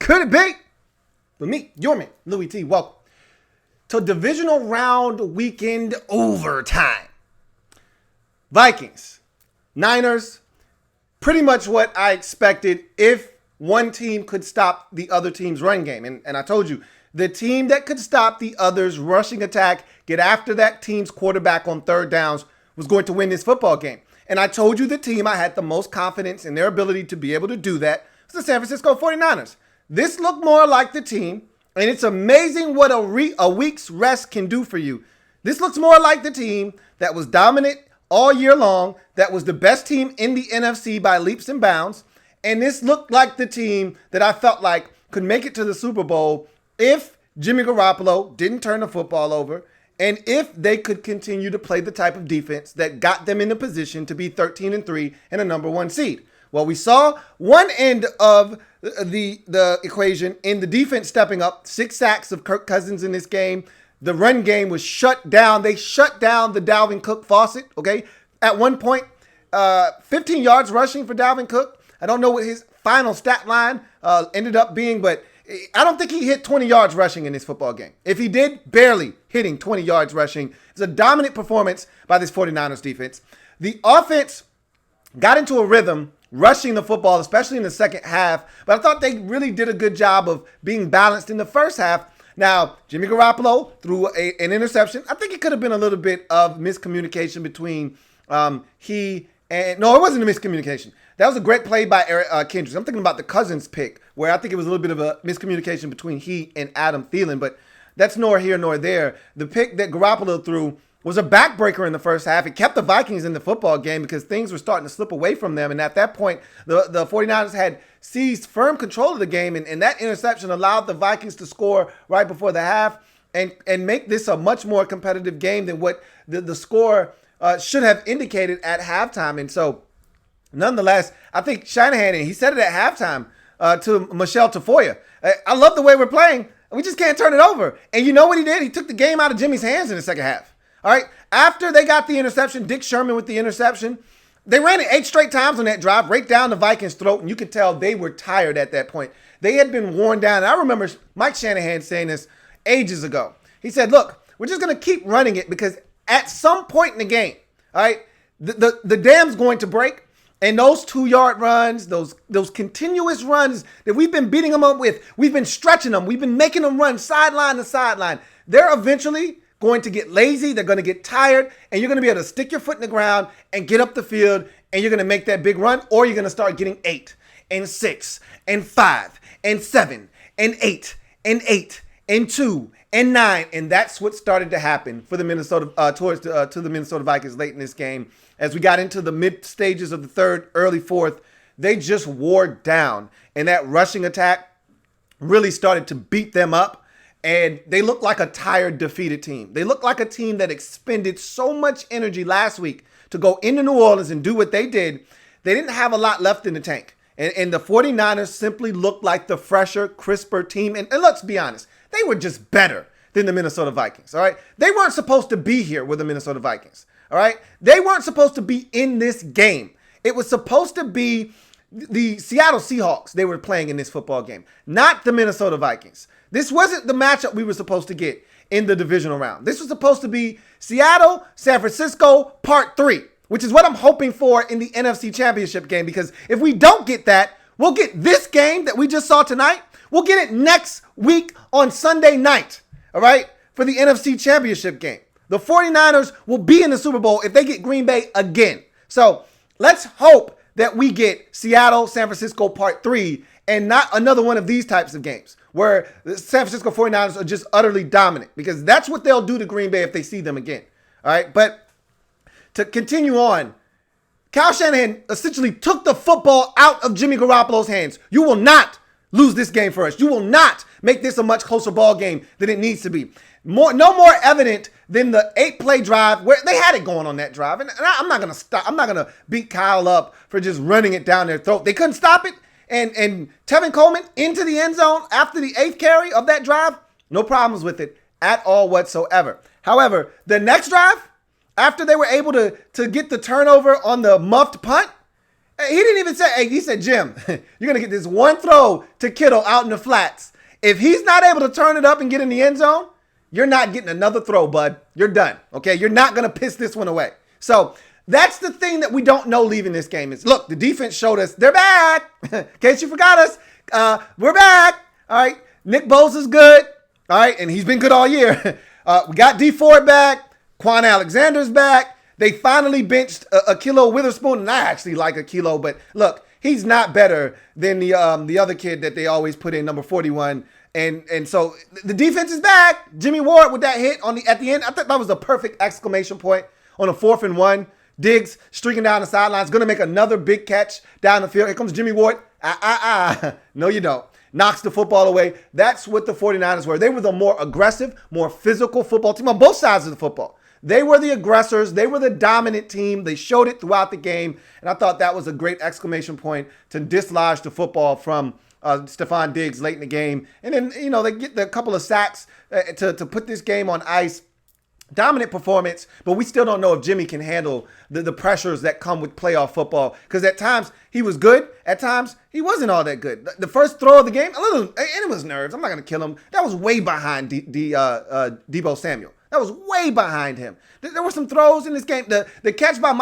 Could it be? With me, your man, Louis T. Welcome to Divisional Round Weekend Overtime. Vikings, Niners, pretty much what I expected if one team could stop the other team's run game. And I told you, the team that could stop the other's rushing attack, get after that team's quarterback on third downs, was going to win this football game. And I told you the team I had the most confidence in their ability to be able to do that was the San Francisco 49ers. This looked more like the team, and it's amazing what a week's rest can do for you. This looks more like the team that was dominant all year long, that was the best team in the NFC by leaps and bounds, and this looked like the team that I felt like could make it to the Super Bowl if Jimmy Garoppolo didn't turn the football over, and if they could continue to play the type of defense that got them in a position to be 13-3 and a number one seed. Well, we saw one end of the equation in the defense stepping up, 6 sacks of Kirk Cousins in this game. The run game was shut down. They shut down the Dalvin Cook faucet, okay? At one point, 15 yards rushing for Dalvin Cook. I don't know what his final stat line ended up being, but I don't think he hit 20 yards rushing in this football game. If he did, barely hitting 20 yards rushing. It's a dominant performance by this 49ers defense. The offense got into a rhythm rushing the football, especially in the second half, but I thought they really did a good job of being balanced in the first half. Now, Jimmy Garoppolo threw an interception. I think it could have been a little bit of miscommunication between no, it wasn't a miscommunication. That was a great play by Kendricks. I'm thinking about the Cousins pick, where I think it was a little bit of a miscommunication between he and Adam Thielen, but that's nor here nor there. The pick that Garoppolo threw was a backbreaker in the first half. It kept the Vikings in the football game because things were starting to slip away from them. And at that point, the 49ers had seized firm control of the game. And that interception allowed the Vikings to score right before the half and make this a much more competitive game than what the score should have indicated at halftime. And so, nonetheless, I think Shanahan, and he said it at halftime to Michelle Tafoya, I love the way we're playing. We just can't turn it over. And you know what he did? He took the game out of Jimmy's hands in the second half. All right, after they got the interception, Dick Sherman with the interception, they ran it 8 straight times on that drive, right down the Vikings' throat, and you could tell they were tired at that point. They had been worn down. And I remember Mike Shanahan saying this ages ago. He said, look, we're just going to keep running it because at some point in the game, all right, the dam's going to break, and those 2-yard runs, those continuous runs that we've been beating them up with, we've been stretching them, we've been making them run sideline to sideline. They're eventually going to get lazy, they're going to get tired, and you're going to be able to stick your foot in the ground and get up the field, and you're going to make that big run, or you're going to start getting 8 and 6 and 5 and 7 and 8 and 8 and 2 and 9, and that's what started to happen for the Minnesota to the Minnesota Vikings late in this game. As we got into the mid stages of the third, early fourth, they just wore down, and that rushing attack really started to beat them up. And they look like a tired, defeated team. They look like a team that expended so much energy last week to go into New Orleans and do what they did. They didn't have a lot left in the tank. And the 49ers simply looked like the fresher, crisper team. And let's be honest, they were just better than the Minnesota Vikings, all right? They weren't supposed to be here with the Minnesota Vikings, all right? They weren't supposed to be in this game. It was supposed to be the Seattle Seahawks they were playing in this football game, not the Minnesota Vikings. This wasn't the matchup we were supposed to get in the divisional round. This was supposed to be Seattle, San Francisco, part 3, which is what I'm hoping for in the NFC Championship game, because if we don't get that, we'll get this game that we just saw tonight. We'll get it next week on Sunday night, all right, for the NFC Championship game. The 49ers will be in the Super Bowl if they get Green Bay again. So let's hope that we get Seattle, San Francisco, part 3, and not another one of these types of games where the San Francisco 49ers are just utterly dominant, because that's what they'll do to Green Bay if they see them again. All right, but to continue on, Kyle Shanahan essentially took the football out of Jimmy Garoppolo's hands. You will not lose this game for us. You will not make this a much closer ball game than it needs to be. No more evident than the 8-play drive where they had it going on that drive. And I'm not going to stop. I'm not going to beat Kyle up for just running it down their throat. They couldn't stop it. And Tevin Coleman into the end zone after the 8th carry of that drive, no problems with it at all whatsoever. However, the next drive, after they were able to get the turnover on the muffed punt, He didn't even say, hey, he said, Jim, you're going to get this one throw to Kittle out in the flats. If he's not able to turn it up and get in the end zone, you're not getting another throw, bud. You're done. Okay. You're not going to piss this one away. So that's the thing that we don't know leaving this game is, look, the defense showed us they're back. In case you forgot us, we're back. All right. Nick Bosa's good. All right. And he's been good all year. We got D Ford back. Quan Alexander's back. They finally benched Akilo Witherspoon, and I actually like Akilo, but look, he's not better than the other kid that they always put in, number 41. And so the defense is back. Jimmy Ward with that hit at the end, I thought that was a perfect exclamation point on a 4th and 1. Diggs streaking down the sidelines, going to make another big catch down the field. Here comes Jimmy Ward. No, you don't. Knocks the football away. That's what the 49ers were. They were the more aggressive, more physical football team on both sides of the football. They were the aggressors. They were the dominant team. They showed it throughout the game. And I thought that was a great exclamation point to dislodge the football from Stephon Diggs late in the game. And then, they get a couple of sacks to put this game on ice. Dominant performance, but we still don't know if Jimmy can handle the pressures that come with playoff football. Because at times he was good. At times he wasn't all that good. The first throw of the game, and it was nerves. I'm not going to kill him. That was way behind Deebo Samuel. That was way behind him. There were some throws in this game. The catch by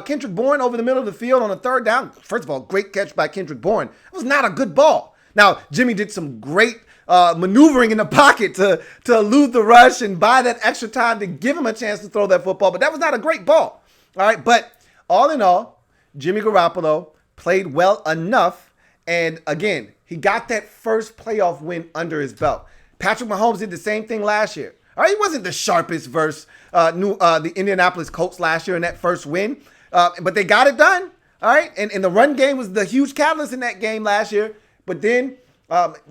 Kendrick Bourne over the middle of the field on a 3rd down. First of all, great catch by Kendrick Bourne. It was not a good ball. Now, Jimmy did some great maneuvering in the pocket to elude the rush and buy that extra time to give him a chance to throw that football. But that was not a great ball. All right. But all in all, Jimmy Garoppolo played well enough. And again, he got that first playoff win under his belt. Patrick Mahomes did the same thing last year. All right, he wasn't the sharpest versus the Indianapolis Colts last year in that first win, but they got it done. All right, and the run game was the huge catalyst in that game last year. But then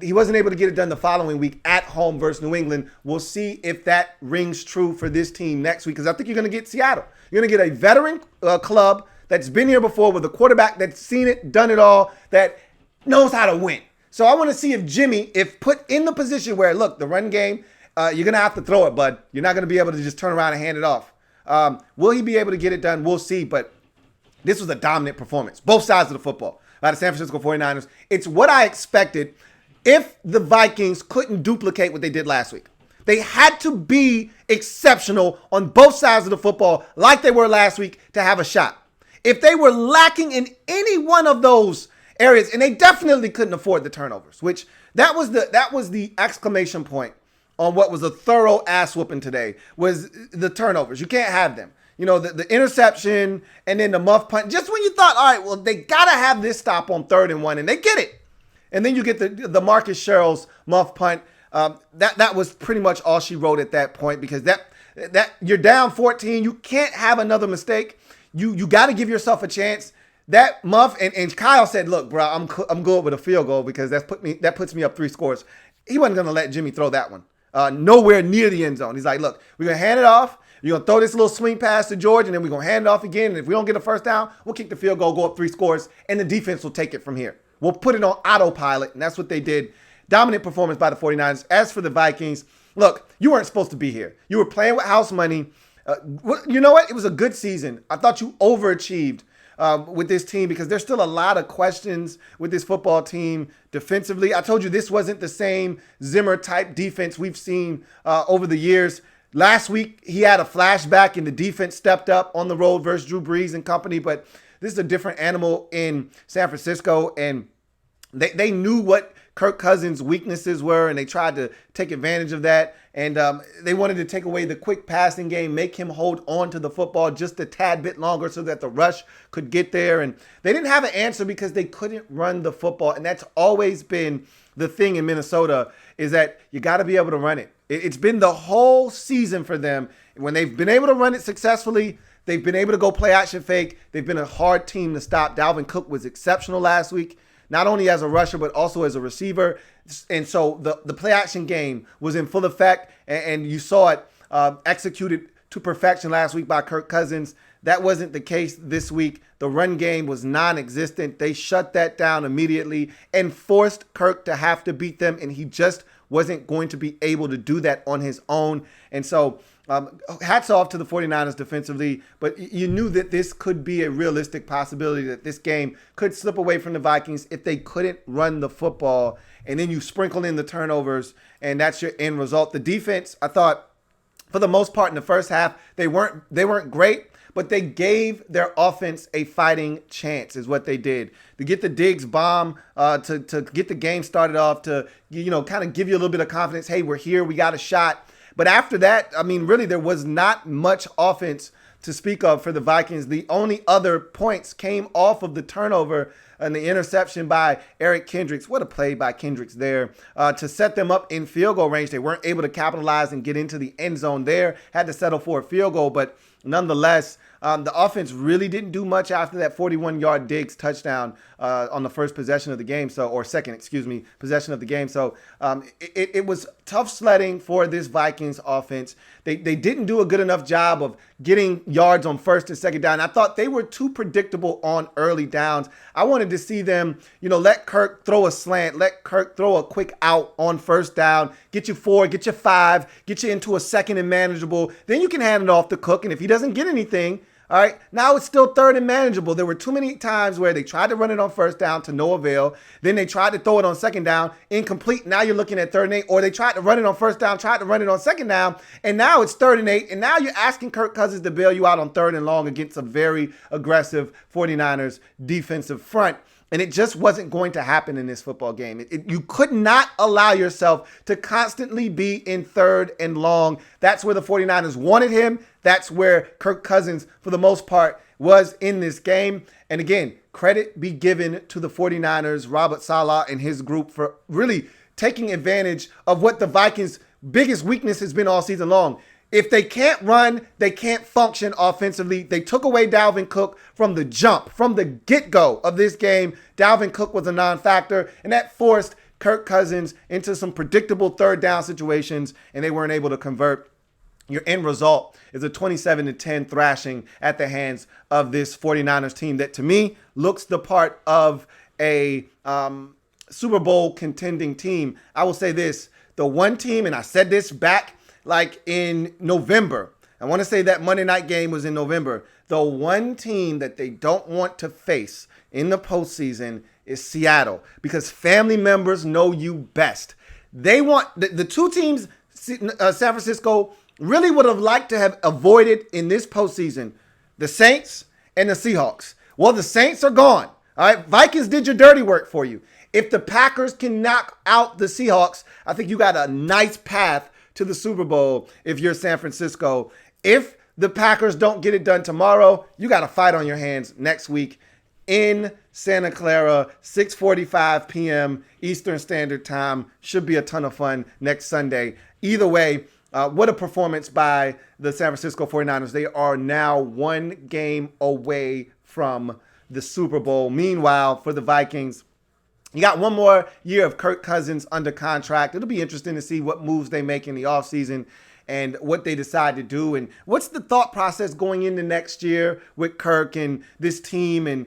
he wasn't able to get it done the following week at home versus New England. We'll see if that rings true for this team next week, because I think you're going to get Seattle. You're going to get a veteran club that's been here before with a quarterback that's seen it, done it all, that knows how to win. So I want to see if Jimmy, if put in the position where, look, the run game, you're going to have to throw it, bud. You're not going to be able to just turn around and hand it off. Will he be able to get it done? We'll see. But this was a dominant performance, both sides of the football, by the San Francisco 49ers. It's what I expected if the Vikings couldn't duplicate what they did last week. They had to be exceptional on both sides of the football like they were last week to have a shot. If they were lacking in any one of those areas, and they definitely couldn't afford the turnovers, which that was the exclamation point on what was a thorough ass whooping today, was the turnovers. You can't have them. The interception and then the muff punt. Just when you thought, all right, well, they got to have this stop on 3rd and 1, and they get it. And then you get the Marcus Sherrill's muff punt. That was pretty much all she wrote at that point, because that you're down 14. You can't have another mistake. You got to give yourself a chance. That muff, and Kyle said, look, bro, I'm good with a field goal because that puts me up 3 scores. He wasn't going to let Jimmy throw that one. Nowhere near the end zone. He's like, look, we're going to hand it off. You're going to throw this little swing pass to George, and then we're going to hand it off again. And if we don't get a first down, we'll kick the field goal, go up 3 scores, and the defense will take it from here. We'll put it on autopilot, and that's what they did. Dominant performance by the 49ers. As for the Vikings, look, you weren't supposed to be here. You were playing with house money. You know what? It was a good season. I thought you overachieved with this team, because there's still a lot of questions with this football team defensively. I told you this wasn't the same Zimmer-type defense we've seen over the years. Last week, he had a flashback and the defense stepped up on the road versus Drew Brees and company, but this is a different animal in San Francisco, and they knew what Kirk Cousins' weaknesses were, and they tried to take advantage of that. And they wanted to take away the quick passing game, make him hold on to the football just a tad bit longer so that the rush could get there. And they didn't have an answer because they couldn't run the football. And that's always been the thing in Minnesota, is that you got to be able to run it. It's been the whole season for them. When they've been able to run it successfully, they've been able to go play action fake. They've been a hard team to stop. Dalvin Cook was exceptional last week, not only as a rusher, but also as a receiver. And so the play action game was in full effect, and you saw it executed to perfection last week by Kirk Cousins. That wasn't the case this week. The run game was non-existent. They shut that down immediately and forced Kirk to have to beat them, and he just wasn't going to be able to do that on his own. And so Hats off to the 49ers defensively, but you knew that this could be a realistic possibility that this game could slip away from the Vikings if they couldn't run the football. And then you sprinkle in the turnovers, and that's your end result. The defense, I thought, for the most part in the first half, they weren't great, but they gave their offense a fighting chance is what they did. To get the Diggs bomb, to get the game started off, to kind of give you a little bit of confidence. Hey, we're here. We got a shot. But after that, I mean, really, there was not much offense to speak of for the Vikings. The only other points came off of the turnover and the interception by Eric Kendricks. What a play by Kendricks there to set them up in field goal range. They weren't able to capitalize and get into the end zone there. Had to settle for a field goal, but nonetheless, the offense really didn't do much after that 41-yard Diggs touchdown on the first possession of the game, second possession of the game. So it was tough sledding for this Vikings offense. They didn't do a good enough job of getting yards on first and second down. I thought they were too predictable on early downs. I wanted to see them, let Kirk throw a slant, let Kirk throw a quick out on first down, get you 4, get you 5, get you into a second and manageable. Then you can hand it off to Cook, and if he doesn't get anything, all right, now it's still third and manageable. There were too many times where they tried to run it on first down to no avail. Then they tried to throw it on second down, incomplete. Now you're looking at 3rd and 8. Or they tried to run it on first down, tried to run it on second down, and now it's 3rd and 8. And now you're asking Kirk Cousins to bail you out on 3rd and long against a very aggressive 49ers defensive front. And it just wasn't going to happen in this football game. You could not allow yourself to constantly be in 3rd and long. That's where the 49ers wanted him. That's where Kirk Cousins, for the most part, was in this game. And again, credit be given to the 49ers, Robert Saleh and his group for really taking advantage of what the Vikings' biggest weakness has been all season long. If they can't run, they can't function offensively. They took away Dalvin Cook from the jump, from the get-go of this game. Dalvin Cook was a non-factor, and that forced Kirk Cousins into some predictable 3rd down situations, and they weren't able to convert. Your end result is a 27-10 thrashing at the hands of this 49ers team that, to me, looks the part of a Super Bowl contending team. I will say this, the one team, and I said this back like in November. I want to say that Monday night game was in November. The one team that they don't want to face in the postseason is Seattle because family members know you best. They want the two teams, San Francisco really would have liked to have avoided in this postseason, the Saints and the Seahawks. Well, the Saints are gone. All right, Vikings did your dirty work for you. If the Packers can knock out the Seahawks, I think you got a nice path to the Super Bowl if you're San Francisco. If the Packers don't get it done tomorrow, you got a fight on your hands next week in Santa Clara, 6:45 p.m. Eastern Standard Time. Should be a ton of fun next Sunday. Either way, what a performance by the San Francisco 49ers. They are now one game away from the Super Bowl. Meanwhile, for the Vikings, you got one more year of Kirk Cousins under contract. It'll be interesting to see what moves they make in the offseason and what they decide to do. And what's the thought process going into next year with Kirk and this team? And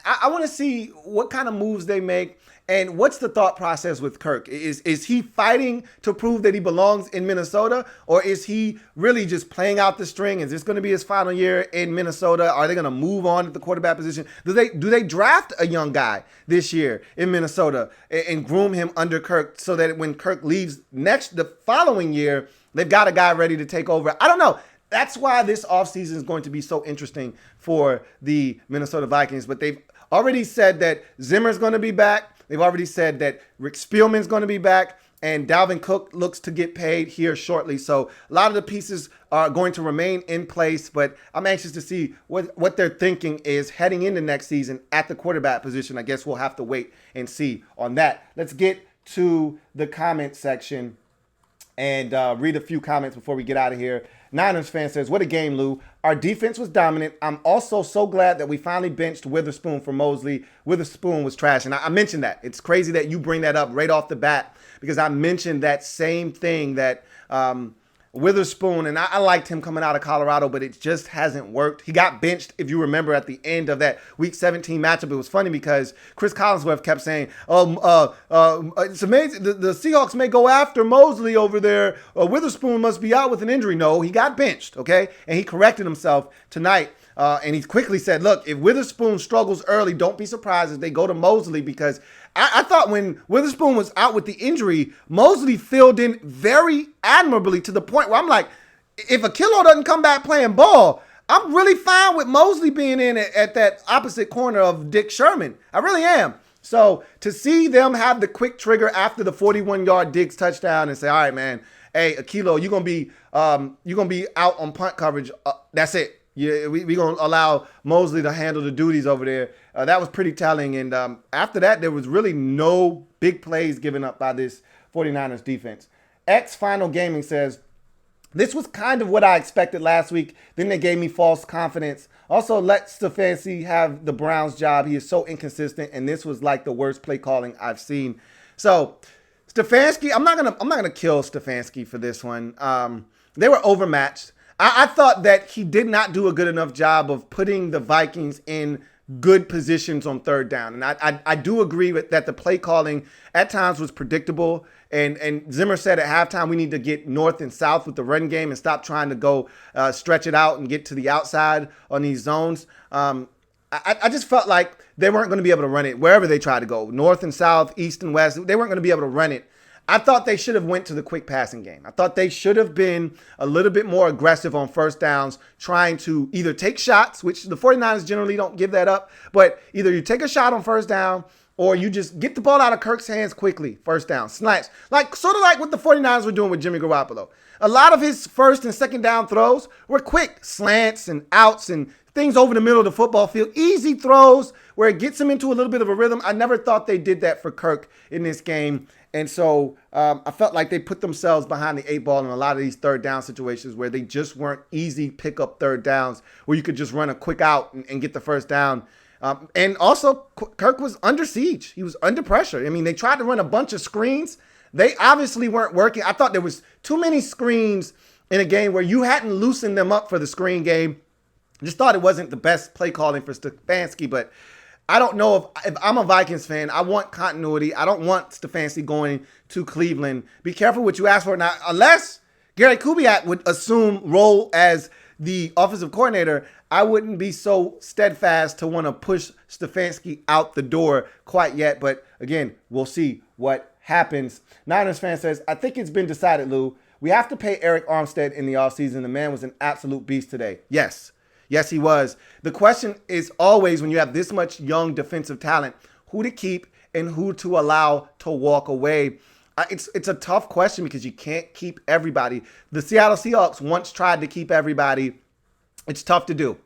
I want to see what kind of moves they make. And what's the thought process with Kirk? Is he fighting to prove that he belongs in Minnesota? Or is he really just playing out the string? Is this going to be his final year in Minnesota? Are they going to move on at the quarterback position? Do they draft a young guy this year in Minnesota and groom him under Kirk so that when Kirk leaves the following year, they've got a guy ready to take over? I don't know. That's why this offseason is going to be so interesting for the Minnesota Vikings. But they've already said that Zimmer's going to be back. They've already said that Rick Spielman's going to be back, and Dalvin Cook looks to get paid here shortly. So a lot of the pieces are going to remain in place, but I'm anxious to see what their thinking is heading into next season at the quarterback position. I guess we'll have to wait and see on that. Let's get to the comment section and read a few comments before we get out of here. Niners fan says, what a game, Lou. Our defense was dominant. I'm also so glad that we finally benched Witherspoon for Mosley. Witherspoon was trash. And I mentioned that. It's crazy that you bring that up right off the bat because I mentioned that same thing that Witherspoon, and I liked him coming out of Colorado, but it just hasn't worked. He got benched, if you remember, at the end of that Week 17 matchup. It was funny because Chris Collinsworth kept saying, it's amazing. The Seahawks may go after Mosley over there. Witherspoon must be out with an injury. No, he got benched, okay? And he corrected himself tonight. And he quickly said, look, if Witherspoon struggles early, don't be surprised if they go to Mosley, because I thought when Witherspoon was out with the injury, Mosley filled in very admirably to the point where I'm like, if Akilo doesn't come back playing ball, I'm really fine with Mosley being in at that opposite corner of Dick Sherman. I really am. So to see them have the quick trigger after the 41-yard Diggs touchdown and say, all right, man, hey, Akilo, you're gonna be out on punt coverage. That's it. Yeah, we're going to allow Mosley to handle the duties over there. That was pretty telling. And after that, there was really no big plays given up by this 49ers defense. X Final Gaming says, this was kind of what I expected last week. Then they gave me false confidence. Also, let Stefanski have the Browns job. He is so inconsistent, and this was like the worst play calling I've seen. So Stefanski, I'm not gonna kill Stefanski for this one. They were overmatched. I thought that he did not do a good enough job of putting the Vikings in good positions on third down. And I do agree with that the play calling at times was predictable. And Zimmer said at halftime, we need to get north and south with the run game and stop trying to go stretch it out and get to the outside on these zones. I just felt like they weren't going to be able to run it wherever they tried to go, north and south, east and west. They weren't going to be able to run it. I thought they should have went to the quick passing game. I thought they should have been a little bit more aggressive on first downs, trying to either take shots, which the 49ers generally don't give that up, but either you take a shot on first down or you just get the ball out of Kirk's hands quickly, first down, snatch. Sort of like what the 49ers were doing with Jimmy Garoppolo. A lot of his first and second down throws were quick, slants and outs and things over the middle of the football field, easy throws where it gets him into a little bit of a rhythm. I never thought they did that for Kirk in this game. And so I felt like they put themselves behind the eight ball in a lot of these third down situations where they just weren't easy pickup third downs where you could just run a quick out and get the first down. And also, Kirk was under siege. He was under pressure. I mean, they tried to run a bunch of screens. They obviously weren't working. I thought there was too many screens in a game where you hadn't loosened them up for the screen game. Just thought it wasn't the best play calling for Stefanski, but I don't know if I'm a Vikings fan, I want continuity. I don't want Stefanski going to Cleveland. Be careful what you ask for. Now, unless Gary Kubiak would assume role as the offensive coordinator, I wouldn't be so steadfast to want to push Stefanski out the door quite yet. But again, we'll see what happens. Niners fan says, I think it's been decided, Lou. We have to pay Eric Armstead in the offseason. The man was an absolute beast today. Yes. Yes, he was. The question is always, when you have this much young defensive talent, who to keep and who to allow to walk away. It's a tough question because you can't keep everybody. The Seattle Seahawks once tried to keep everybody. It's tough to do.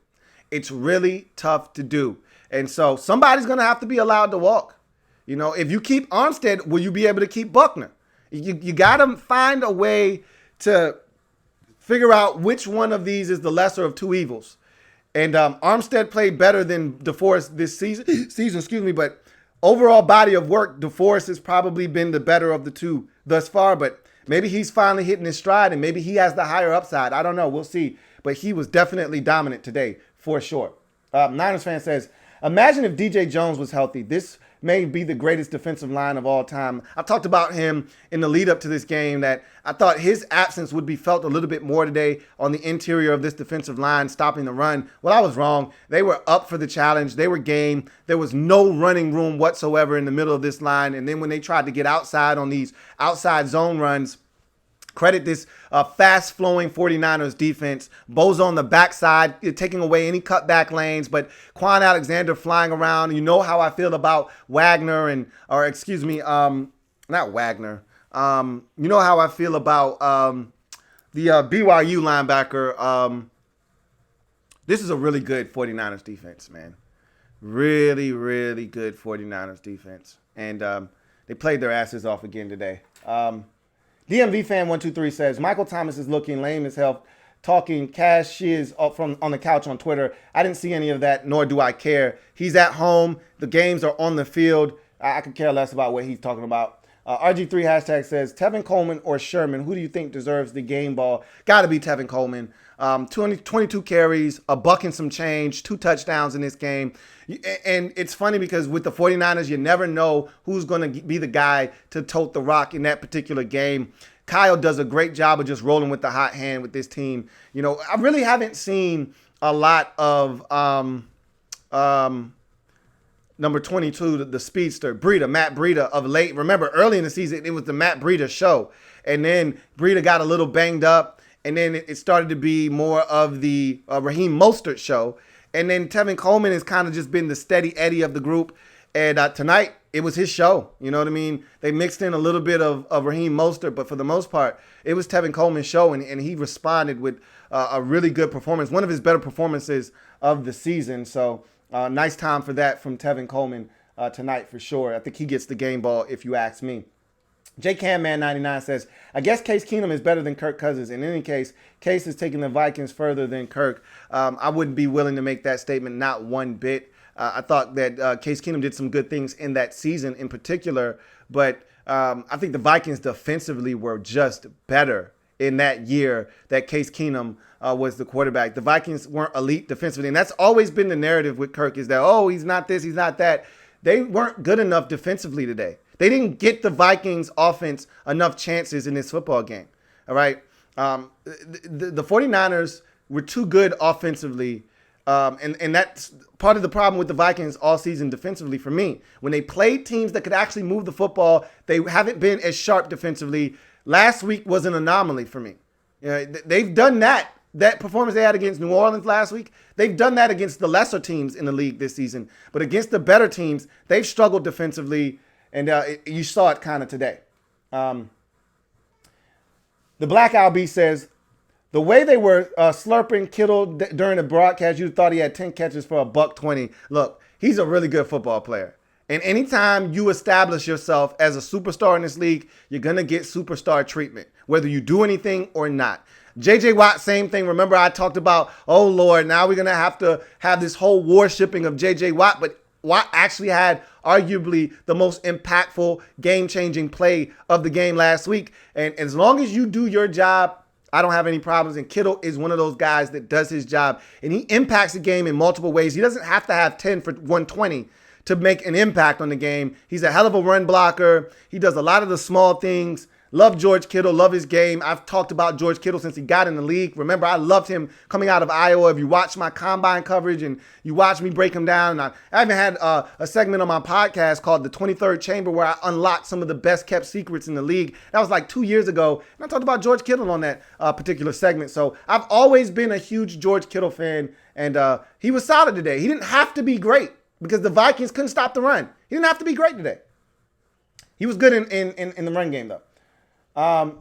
It's really tough to do. And so somebody's going to have to be allowed to walk. You know, if you keep Armstead, will you be able to keep Buckner? You got to find a way to figure out which one of these is the lesser of two evils. And Armstead played better than DeForest this season, but overall body of work, DeForest has probably been the better of the two thus far, but maybe he's finally hitting his stride and maybe he has the higher upside. I don't know. We'll see. But he was definitely dominant today for sure. Niners fan says, imagine if DJ Jones was healthy. This may be the greatest defensive line of all time. I talked about him in the lead up to this game that I thought his absence would be felt a little bit more today on the interior of this defensive line, stopping the run. Well, I was wrong. They were up for the challenge. They were game. There was no running room whatsoever in the middle of this line. And then when they tried to get outside on these outside zone runs, credit this fast-flowing 49ers defense. Bo's on the backside, taking away any cutback lanes, but Quan Alexander flying around. You know how I feel about Wagner not Wagner. You know how I feel about the BYU linebacker. This is a really good 49ers defense, man. Really, really good 49ers defense. And they played their asses off again today. DMV fan 123 says, Michael Thomas is looking lame as hell, talking cash shiz from on the couch on Twitter. I didn't see any of that, nor do I care. He's at home. The games are on the field. I could care less about what he's talking about. RG3 hashtag says, Tevin Coleman or Sherman, who do you think deserves the game ball? Got to be Tevin Coleman. 22 carries, a buck and some change, 2 touchdowns in this game. And it's funny because with the 49ers, you never know who's going to be the guy to tote the rock in that particular game. Kyle does a great job of just rolling with the hot hand with this team. You know, I really haven't seen a lot of number 22, the speedster, Matt Breida of late. Remember, early in the season, it was the Matt Breida show. And then Breida got a little banged up. And then it started to be more of the Raheem Mostert show. And then Tevin Coleman has kind of just been the steady Eddie of the group. And tonight, it was his show. You know what I mean? They mixed in a little bit of Raheem Mostert, but for the most part, it was Tevin Coleman's show. And he responded with a really good performance, one of his better performances of the season. So nice time for that from Tevin Coleman tonight for sure. I think he gets the game ball if you ask me. JCamman99 says, I guess Case Keenum is better than Kirk Cousins. In any case, Case is taking the Vikings further than Kirk. I wouldn't be willing to make that statement, not one bit. I thought that Case Keenum did some good things in that season in particular, but I think the Vikings defensively were just better in that year that Case Keenum was the quarterback. The Vikings weren't elite defensively, and that's always been the narrative with Kirk is that, oh, he's not this, he's not that. They weren't good enough defensively today. They didn't get the Vikings offense enough chances in this football game. All right. The 49ers were too good offensively. And that's part of the problem with the Vikings all season defensively for me. When they played teams that could actually move the football, they haven't been as sharp defensively. Last week was an anomaly for me. You know, they've done that. That performance they had against New Orleans last week, they've done that against the lesser teams in the league this season. But against the better teams, they've struggled defensively. And you saw it kind of today. The Black LB says, the way they were slurping Kittle during the broadcast, you thought he had 10 catches for $120. Look, he's a really good football player. And anytime you establish yourself as a superstar in this league, you're going to get superstar treatment, whether you do anything or not. J.J. Watt, same thing. Remember I talked about, oh, Lord, now we're going to have this whole worshipping of J.J. Watt. But Watt actually had arguably the most impactful, game-changing play of the game last week. And as long as you do your job, I don't have any problems. And Kittle is one of those guys that does his job. And he impacts the game in multiple ways. He doesn't have to have 10 for 120 to make an impact on the game. He's a hell of a run blocker. He does a lot of the small things. Love George Kittle, love his game. I've talked about George Kittle since he got in the league. Remember, I loved him coming out of Iowa. If you watch my combine coverage and you watch me break him down, I even had a segment on my podcast called The 23rd Chamber where I unlocked some of the best kept secrets in the league. That was like 2 years ago. And I talked about George Kittle on that particular segment. So I've always been a huge George Kittle fan, and he was solid today. He didn't have to be great because the Vikings couldn't stop the run. He didn't have to be great today. He was good in the run game, though. Azad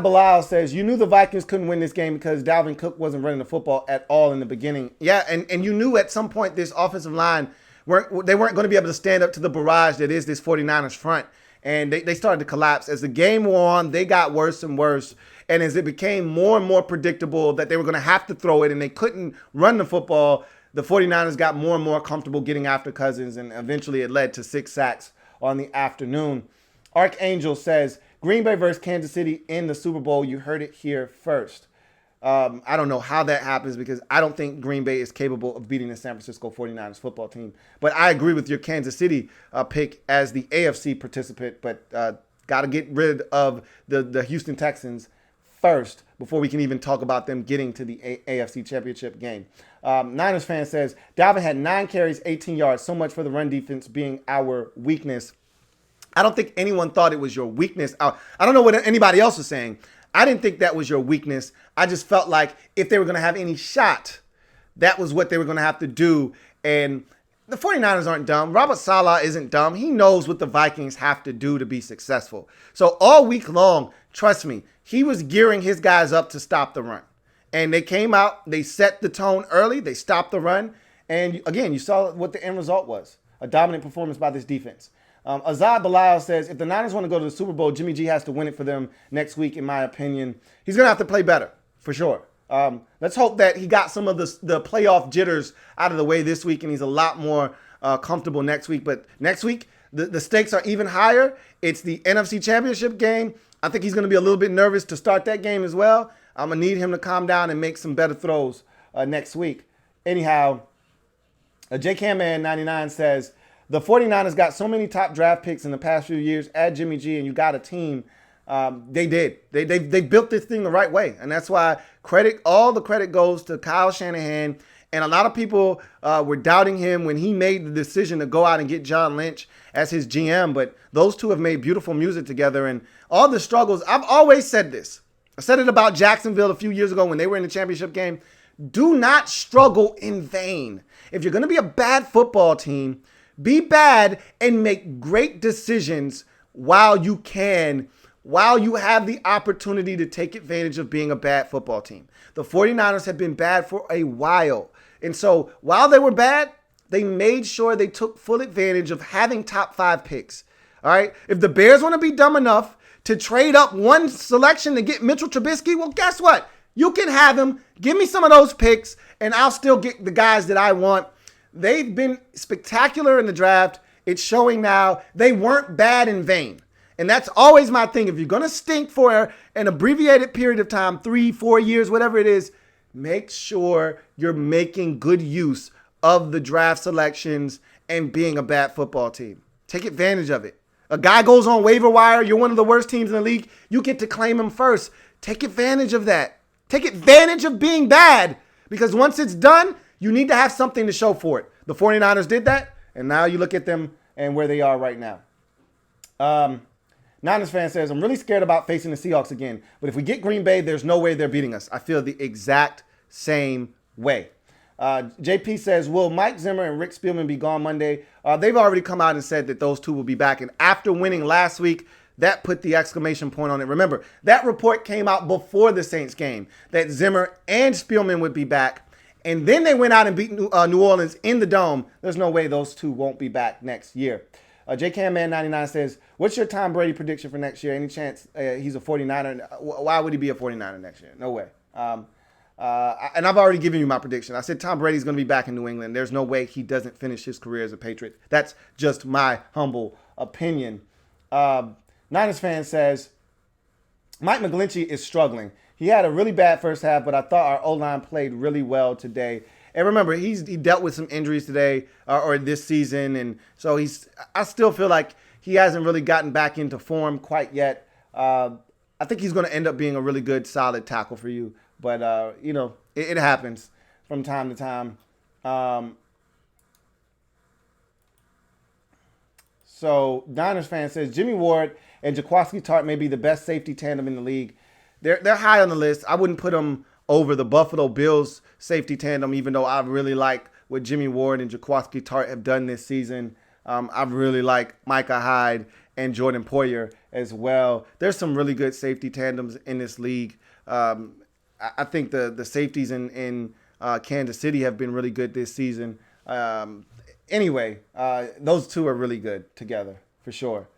Bilal says, you knew the Vikings couldn't win this game because Dalvin Cook wasn't running the football at all in the beginning. Yeah, and you knew at some point this offensive line, weren't going to be able to stand up to the barrage that is this 49ers front. And they started to collapse. As the game wore on, they got worse and worse. And as it became more and more predictable that they were going to have to throw it and they couldn't run the football, the 49ers got more and more comfortable getting after Cousins, and eventually it led to 6 sacks on the afternoon. Archangel says, Green Bay versus Kansas City in the Super Bowl. You heard it here first. I don't know how that happens because I don't think Green Bay is capable of beating the San Francisco 49ers football team. But I agree with your Kansas City pick as the AFC participant, but got to get rid of the Houston Texans first before we can even talk about them getting to the AFC Championship game. Niners fan says, Dalvin had 9 carries, 18 yards. So much for the run defense being our weakness. I don't think anyone thought it was your weakness. I don't know what anybody else was saying. I didn't think that was your weakness. I just felt like if they were going to have any shot, that was what they were going to have to do. And the 49ers aren't dumb. Robert Saleh isn't dumb. He knows what the Vikings have to do to be successful. So all week long, trust me, he was gearing his guys up to stop the run. And they came out, they set the tone early, they stopped the run. And again, you saw what the end result was. A dominant performance by this defense. Azad Bilal says, if the Niners want to go to the Super Bowl, Jimmy G has to win it for them next week, in my opinion. He's going to have to play better, for sure. Let's hope that he got some of the playoff jitters out of the way this week, and he's a lot more comfortable next week. But next week, the stakes are even higher. It's the NFC Championship game. I think he's going to be a little bit nervous to start that game as well. I'm going to need him to calm down and make some better throws next week. Anyhow, JCamman99 says, the 49ers got so many top draft picks in the past few years. Add Jimmy G and you got a team. They did. They built this thing the right way. And that's why all the credit goes to Kyle Shanahan. And a lot of people were doubting him when he made the decision to go out and get John Lynch as his GM. But those two have made beautiful music together. And all the struggles, I've always said this. I said it about Jacksonville a few years ago when they were in the championship game. Do not struggle in vain. If you're going to be a bad football team, be bad and make great decisions while you can, while you have the opportunity to take advantage of being a bad football team. The 49ers have been bad for a while. And so while they were bad, they made sure they took full advantage of having top 5 picks. All right. If the Bears want to be dumb enough to trade up one selection to get Mitchell Trubisky, well, guess what? You can have him. Give me some of those picks, and I'll still get the guys that I want. They've been spectacular in the draft. It's showing now they weren't bad in vain. And that's always my thing. If you're going to stink for an abbreviated period of time, 3-4 years, whatever it is, make sure you're making good use of the draft selections and being a bad football team. Take advantage of it. A guy goes on waiver wire. You're one of the worst teams in the league. You get to claim him first. Take advantage of that. Take advantage of being bad, because once it's done, you need to have something to show for it. The 49ers did that, and now you look at them and where they are right now. Niners fan says, I'm really scared about facing the Seahawks again, but if we get Green Bay, there's no way they're beating us. I feel the exact same way. JP says, will Mike Zimmer and Rick Spielman be gone Monday? They've already come out and said that those two will be back, and after winning last week, that put the exclamation point on it. Remember, that report came out before the Saints game that Zimmer and Spielman would be back. And then they went out and beat New Orleans in the Dome. There's no way those two won't be back next year. JCamman99 says, what's your Tom Brady prediction for next year? Any chance he's a 49er? Why would he be a 49er next year? No way. And I've already given you my prediction. I said Tom Brady's going to be back in New England. There's no way he doesn't finish his career as a Patriot. That's just my humble opinion. Niners fan says, Mike McGlinchey is struggling. He had a really bad first half, but I thought our O-line played really well today. And remember, he dealt with some injuries today or this season, and so I still feel like he hasn't really gotten back into form quite yet. I think he's going to end up being a really good, solid tackle for you. But, it happens from time to time. So Niners fan says, Jimmy Ward and Jaquiski Tartt may be the best safety tandem in the league. They're high on the list. I wouldn't put them over the Buffalo Bills safety tandem, even though I really like what Jimmy Ward and Jaquiski Tartt have done this season. I really like Micah Hyde and Jordan Poyer as well. There's some really good safety tandems in this league. I think the safeties in Kansas City have been really good this season. Anyway, those two are really good together for sure.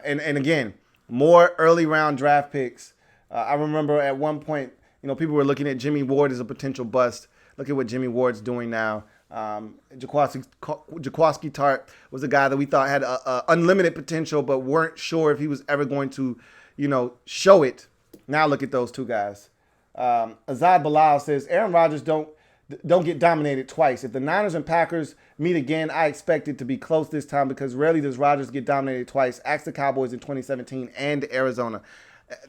And again, more early round draft picks. I remember at one point, people were looking at Jimmy Ward as a potential bust. Look at what Jimmy Ward's doing now. Jaquiski Tartt was a guy that we thought had unlimited potential, but weren't sure if he was ever going to, show it. Now look at those two guys. Azad Bilal says, Aaron Rodgers don't get dominated twice. If the Niners and Packers meet again, I expect it to be close this time because rarely does Rodgers get dominated twice. Ask the Cowboys in 2017 and Arizona.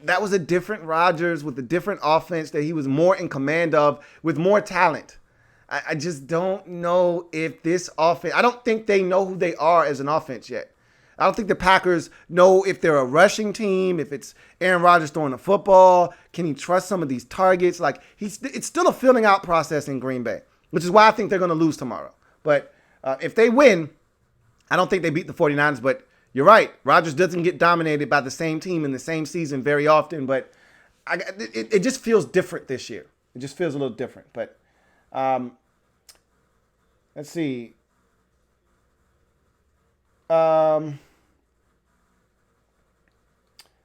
That was a different Rodgers with a different offense that he was more in command of with more talent. I just don't know if this offense – I don't think they know who they are as an offense yet. I don't think the Packers know if they're a rushing team, if it's Aaron Rodgers throwing the football. Can he trust some of these targets? It's still a filling out process in Green Bay, which is why I think they're going to lose tomorrow. But if they win, I don't think they beat the 49ers. But you're right. Rodgers doesn't get dominated by the same team in the same season very often. But it just feels different this year. It just feels a little different. But let's see.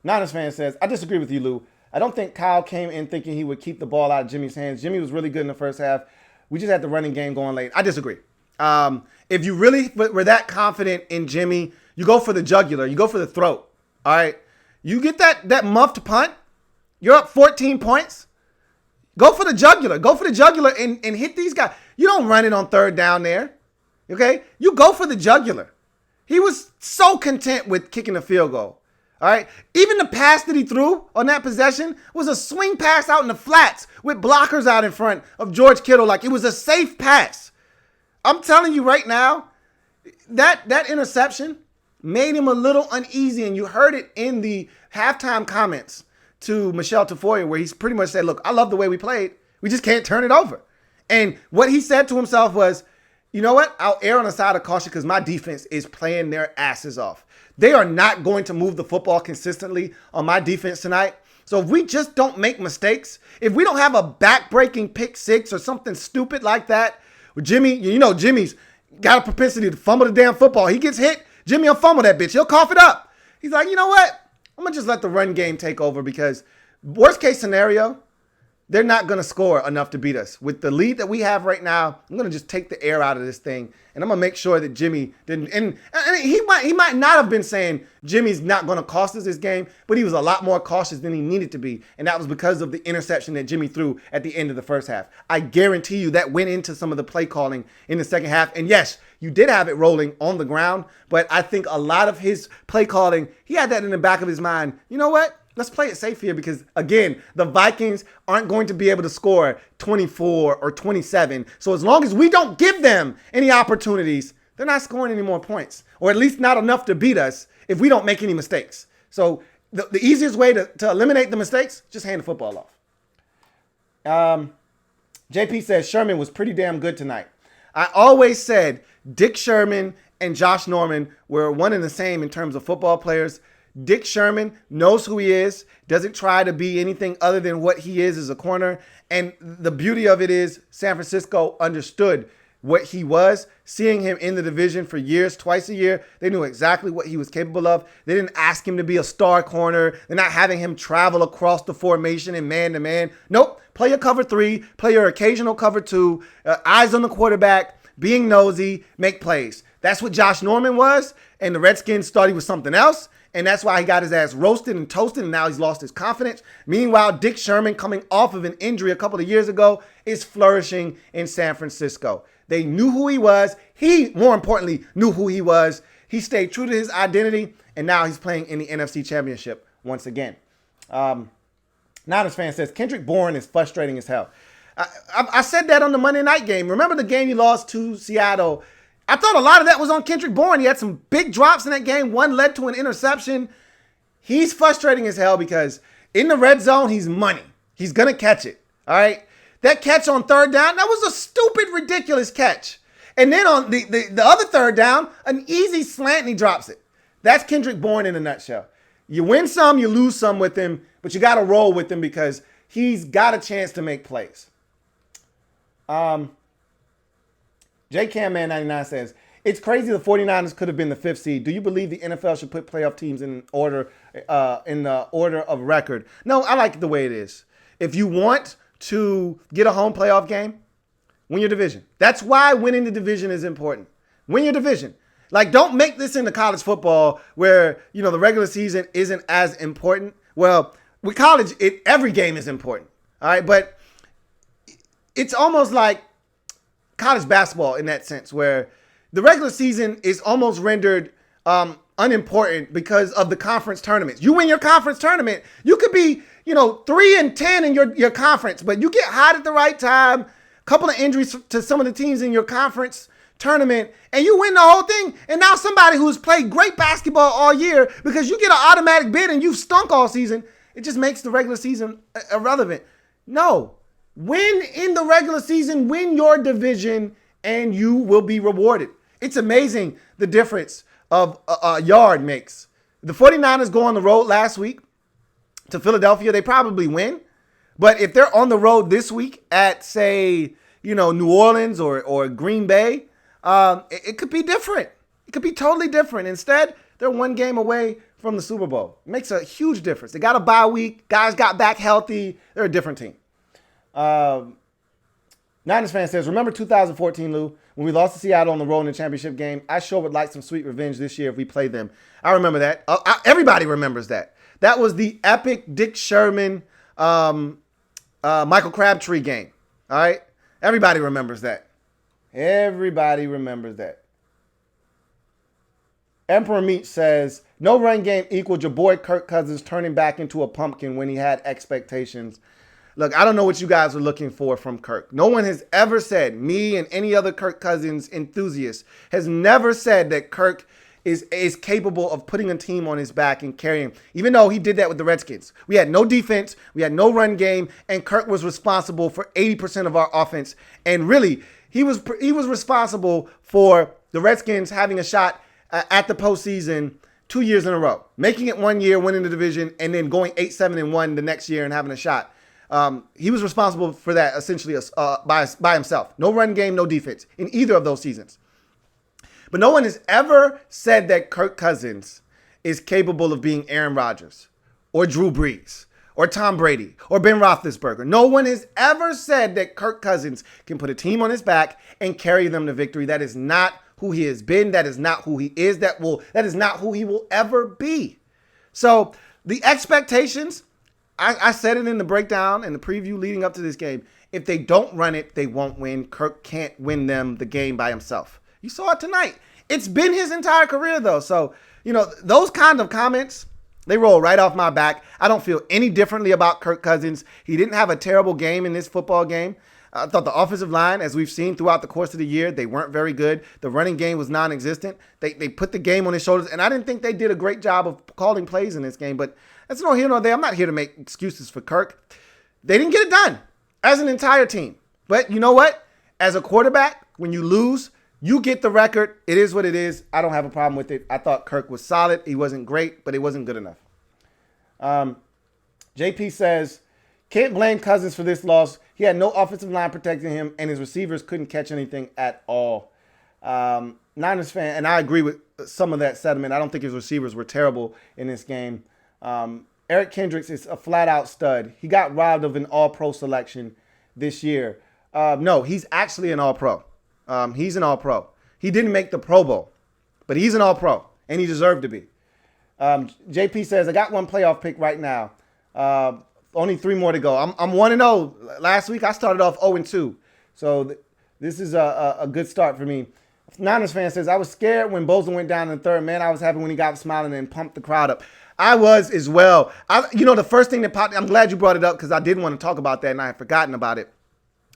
Niners fan says, I disagree with you, Lou. I don't think Kyle came in thinking he would keep the ball out of Jimmy's hands. Jimmy was really good in the first half. We just had the running game going late. I disagree. If you really were that confident in Jimmy, You go for the jugular. You go for the throat. All right. You get that muffed punt. You're up 14 points. Go for the jugular. Go for the jugular and hit these guys. You don't run it on third down there. Okay? You go for the jugular. He was so content with kicking a field goal. All right? Even the pass that he threw on that possession was a swing pass out in the flats with blockers out in front of George Kittle. Like, it was a safe pass. I'm telling you right now, that interception made him a little uneasy, and you heard it in the halftime comments to Michelle Tafoya, where he's pretty much said, look, I love the way we played. We just can't turn it over. And what he said to himself was, you know what? I'll err on the side of caution because my defense is playing their asses off. They are not going to move the football consistently on my defense tonight. So if we just don't make mistakes, if we don't have a back-breaking pick six or something stupid like that, Jimmy, you know Jimmy's got a propensity to fumble the damn football. He gets hit, Jimmy will fumble that bitch. He'll cough it up. He's like, you know what? I'm going to just let the run game take over because worst case scenario, they're not going to score enough to beat us. With the lead that we have right now, I'm going to just take the air out of this thing, and I'm going to make sure that Jimmy didn't. And he might not have been saying Jimmy's not going to cost us this game, but he was a lot more cautious than he needed to be, and that was because of the interception that Jimmy threw at the end of the first half. I guarantee you that went into some of the play calling in the second half, and yes, you did have it rolling on the ground, but I think a lot of his play calling, he had that in the back of his mind. You know what? Let's play it safe here because, again, the Vikings aren't going to be able to score 24 or 27. So as long as we don't give them any opportunities, they're not scoring any more points, or at least not enough to beat us if we don't make any mistakes. So the easiest way to eliminate the mistakes, just hand the football off. JP says Sherman was pretty damn good tonight. I always said Dick Sherman and Josh Norman were one and the same in terms of football players. Dick Sherman knows who he is, doesn't try to be anything other than what he is as a corner. And the beauty of it is San Francisco understood what he was, seeing him in the division for years, twice a year. They knew exactly what he was capable of. They didn't ask him to be a star corner. They're not having him travel across the formation and man-to-man. Nope. Play your cover three, play your occasional cover two, eyes on the quarterback, being nosy, make plays. That's what Josh Norman was, and the Redskins thought he was something else. And that's why he got his ass roasted and toasted, and now he's lost his confidence. Meanwhile, Dick Sherman, coming off of an injury a couple of years ago, is flourishing in San Francisco. They knew who he was. He, more importantly, knew who he was. He stayed true to his identity, and now he's playing in the NFC Championship once again. Niners fan says, Kendrick Bourne is frustrating as hell. I said that on the Monday night game. Remember the game he lost to Seattle? I thought a lot of that was on Kendrick Bourne. He had some big drops in that game. One led to an interception. He's frustrating as hell because in the red zone, he's money. He's going to catch it. All right. That catch on third down, that was a stupid, ridiculous catch. And then on the other third down, an easy slant and he drops it. That's Kendrick Bourne in a nutshell. You win some, you lose some with him, but you got to roll with him because he's got a chance to make plays. JCamman99 says, it's crazy the 49ers could have been the 5th seed. Do you believe the NFL should put playoff teams in the order of record? No, I like it the way it is. If you want to get a home playoff game, win your division. That's why winning the division is important. Win your division. Like, don't make this into college football where, you know, the regular season isn't as important. Well, with college, every game is important. All right, but it's almost like college basketball in that sense where the regular season is almost rendered unimportant because of the conference tournaments. You win your conference tournament, you could be, 3-10 in your conference, but you get hot at the right time, a couple of injuries to some of the teams in your conference tournament, and you win the whole thing. And now somebody who's played great basketball all year, because you get an automatic bid and you've stunk all season, it just makes the regular season irrelevant. No. Win in the regular season, win your division, and you will be rewarded. It's amazing the difference of a yard makes. The 49ers go on the road last week to Philadelphia. They probably win. But if they're on the road this week at, say, New Orleans or Green Bay, it could be different. It could be totally different. Instead, they're one game away from the Super Bowl. It makes a huge difference. They got a bye week. Guys got back healthy. They're a different team. Niners fan says, remember 2014, Lou, when we lost to Seattle on the road in the championship game? I sure would like some sweet revenge this year if we play them. I remember that. Everybody remembers that. That was the epic Dick Sherman, Michael Crabtree game. All right? Everybody remembers that. Everybody remembers that. Emperor Meat says, no run game equaled your boy Kirk Cousins turning back into a pumpkin when he had expectations. Look, I don't know what you guys are looking for from Kirk. No one has ever said, me and any other Kirk Cousins enthusiast has never said that Kirk is capable of putting a team on his back and carrying, even though he did that with the Redskins. We had no defense, we had no run game, and Kirk was responsible for 80% of our offense. And really, he was responsible for the Redskins having a shot at the postseason 2 years in a row, making it 1 year, winning the division, and then going 8-7-1 the next year and having a shot. He was responsible for that essentially by himself. No run game, no defense in either of those seasons. But no one has ever said that Kirk Cousins is capable of being Aaron Rodgers or Drew Brees or Tom Brady or Ben Roethlisberger. No one has ever said that Kirk Cousins can put a team on his back and carry them to victory. That is not who he has been. That is not who he is. That is not who he will ever be. So the expectations, I said it in the breakdown and the preview leading up to this game. If they don't run it, they won't win. Kirk can't win them the game by himself. You saw it tonight. It's been his entire career, though. So, those kind of comments, they roll right off my back. I don't feel any differently about Kirk Cousins. He didn't have a terrible game in this football game. I thought the offensive line, as we've seen throughout the course of the year, they weren't very good. The running game was non-existent. They put the game on his shoulders, and I didn't think they did a great job of calling plays in this game. But that's no here nor there. I'm not here to make excuses for Kirk. They didn't get it done as an entire team. But you know what? As a quarterback, when you lose, you get the record. It is what it is. I don't have a problem with it. I thought Kirk was solid. He wasn't great, but it wasn't good enough. JP says, can't blame Cousins for this loss. He had no offensive line protecting him, and his receivers couldn't catch anything at all. Niners fan, and I agree with some of that sentiment. I don't think his receivers were terrible in this game. Eric Kendricks is a flat-out stud. He got robbed of an all-pro selection this year. No, he's actually an all-pro. He's an all-pro. He didn't make the Pro Bowl, but he's an all-pro, and he deserved to be. JP says, I got one playoff pick right now. Only 3 more to go. I'm 1-0. Last week, I started off 0-2. So this is a good start for me. Niners fan says, I was scared when Bosa went down in the third. Man, I was happy when he got smiling and pumped the crowd up. I was as well. The first thing that popped, I'm glad you brought it up because I didn't want to talk about that and I had forgotten about it.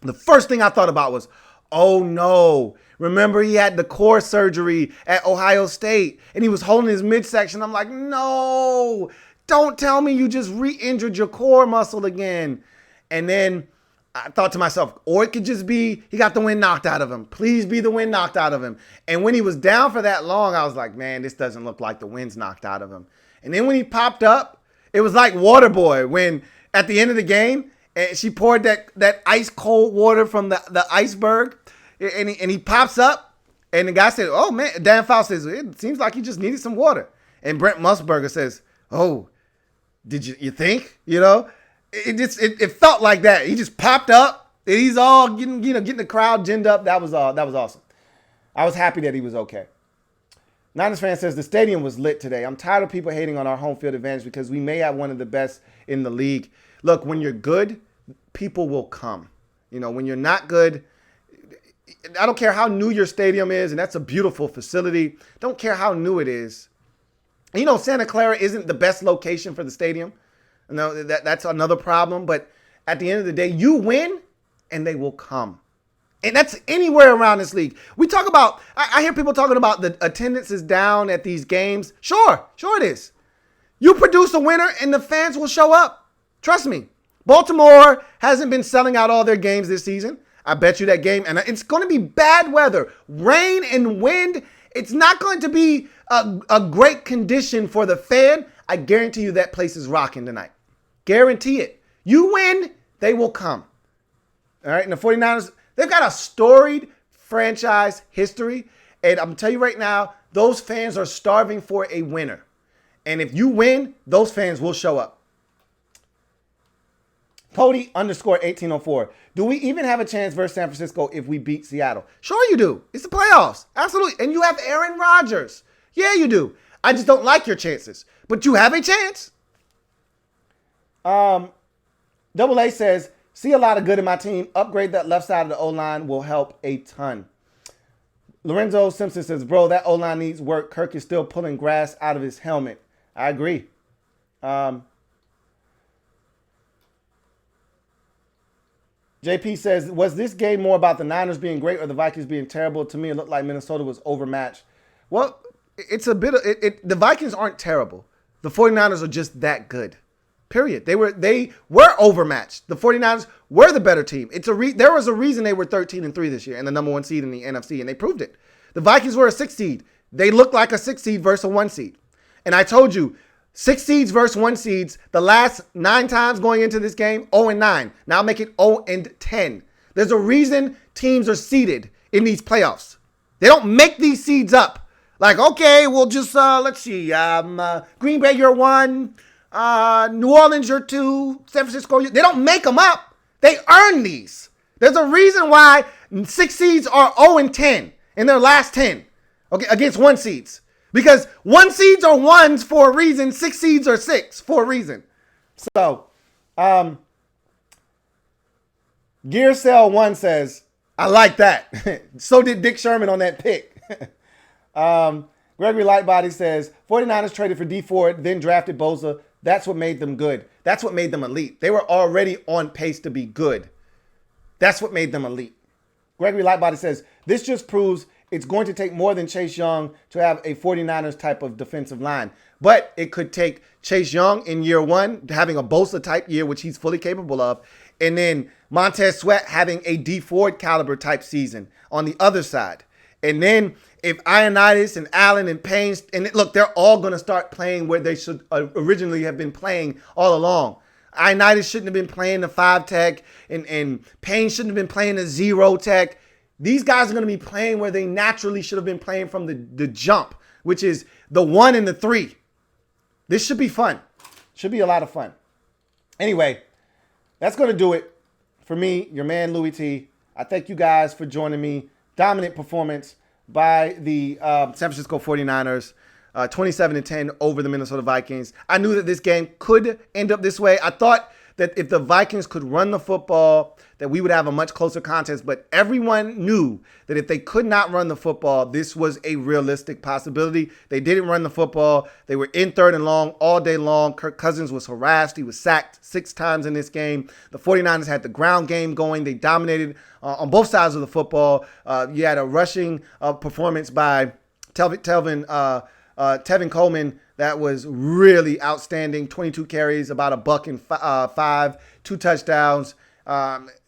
The first thing I thought about was, oh no. Remember he had the core surgery at Ohio State and he was holding his midsection. I'm like, no, don't tell me you just re-injured your core muscle again. And then I thought to myself, or it could just be he got the wind knocked out of him. Please be the wind knocked out of him. And when he was down for that long, I was like, man, this doesn't look like the wind's knocked out of him. And then when he popped up, it was like Waterboy when at the end of the game, and she poured that ice cold water from the iceberg, and he pops up, and the guy said, oh man, Dan Fouts says, it seems like he just needed some water. And Brent Musburger says, oh, did you think? It felt like that. He just popped up, and he's all getting the crowd ginned up. That was awesome. I was happy that he was okay. Niners fan says, the stadium was lit today. I'm tired of people hating on our home field advantage because we may have one of the best in the league. Look, when you're good, people will come. When you're not good, I don't care how new your stadium is, and that's a beautiful facility. Don't care how new it is. And Santa Clara isn't the best location for the stadium. No, that's another problem. But at the end of the day, you win, and they will come. And that's anywhere around this league. We talk about, I hear people talking about the attendance is down at these games. Sure it is. You produce a winner and the fans will show up. Trust me. Baltimore hasn't been selling out all their games this season. I bet you that game, and it's going to be bad weather, rain and wind. It's not going to be a great condition for the fan. I guarantee you that place is rocking tonight. Guarantee it. You win, they will come. All right, and the 49ers, they've got a storied franchise history. And I'm going to tell you right now, those fans are starving for a winner. And if you win, those fans will show up. Cody underscore 1804. Do we even have a chance versus San Francisco if we beat Seattle? Sure you do. It's the playoffs. Absolutely. And you have Aaron Rodgers. Yeah, you do. I just don't like your chances. But you have a chance. Double A says, see a lot of good in my team. Upgrade that left side of the O-line will help a ton. Lorenzo Simpson says, bro, that O-line needs work. Kirk is still pulling grass out of his helmet. I agree. JP says, was this game more about the Niners being great or the Vikings being terrible? To me, it looked like Minnesota was overmatched. Well, it's a bit of it. The Vikings aren't terrible. The 49ers are just that good. Period. They were overmatched. The 49ers were the better team. There was a reason they were 13-3 this year and the number 1 seed in the NFC, and they proved it. The Vikings were a 6 seed. They looked like a 6 seed versus a 1 seed. And I told you, 6 seeds versus 1 seeds, the last 9 times going into this game, 0-9. Now make it 0-10. There's a reason teams are seeded in these playoffs. They don't make these seeds up. Like, okay, we'll just, let's see, Green Bay, you're 1, New Orleans, you're 2, San Francisco, they don't make them up. They earn these. There's a reason why 6 seeds are 0-10 in their last 10, okay, against 1 seeds. Because 1 seeds are 1s for a reason, 6 seeds are 6 for a reason. So, Gearcell 1 says, I like that. So did Dick Sherman on that pick. Gregory Lightbody says, 49ers traded for D Ford, then drafted Bosa. That's what made them good. That's what made them elite. They were already on pace to be good. That's what made them elite. Gregory Lightbody says, this just proves it's going to take more than Chase Young to have a 49ers type of defensive line. But it could take Chase Young in year 1, having a Bosa type year, which he's fully capable of. And then Montez Sweat having a D Ford caliber type season on the other side. And then if Ioannidis and Allen and Payne, and look, they're all going to start playing where they should originally have been playing all along. Ioannidis shouldn't have been playing the 5 tech, and Payne shouldn't have been playing the 0 tech. These guys are going to be playing where they naturally should have been playing from the jump, which is the 1 and the 3. This should be fun. Should be a lot of fun. Anyway, that's going to do it for me, your man Louis T. I thank you guys for joining me. Dominant performance by the San Francisco 49ers, 27-10 over the Minnesota Vikings. I knew that this game could end up this way. I thought that if the Vikings could run the football, that we would have a much closer contest. But everyone knew that if they could not run the football, this was a realistic possibility. They didn't run the football. They were in 3rd and long all day long. Kirk Cousins was harassed. He was sacked 6 times in this game. The 49ers had the ground game going. They dominated on both sides of the football. You had a rushing performance by Tevin Coleman that was really outstanding. 22 carries, about $105, 2 touchdowns.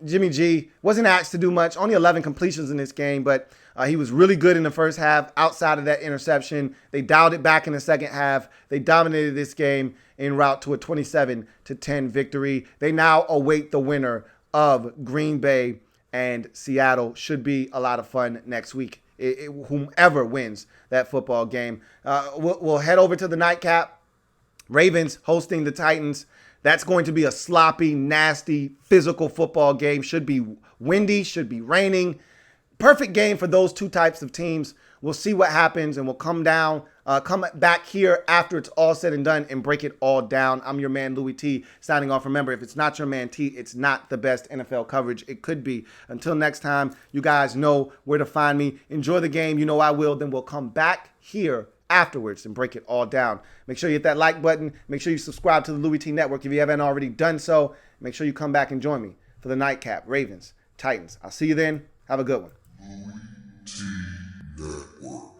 Jimmy G wasn't asked to do much, only 11 completions in this game, but he was really good in the first half outside of that interception. They dialed it back in the second half. They dominated this game en route to a 27-10 victory. They now await the winner of Green Bay and Seattle. Should be a lot of fun next week. Whomever wins that football game. We'll head over to the nightcap. Ravens hosting the Titans. That's going to be a sloppy, nasty, physical football game. Should be windy, should be raining. Perfect game for those 2 types of teams. We'll see what happens, and we'll come back here after it's all said and done and break it all down. I'm your man, Louis T, signing off. Remember, if it's not your man T, it's not the best NFL coverage. It could be. Until next time, you guys know where to find me. Enjoy the game. You know I will. Then we'll come back here afterwards and break it all down. Make sure you hit that like button. Make sure you subscribe to the Louis T Network if you haven't already done so. Make sure you come back and join me for the nightcap. Ravens, Titans. I'll see you then. Have a good one. Louis T Network.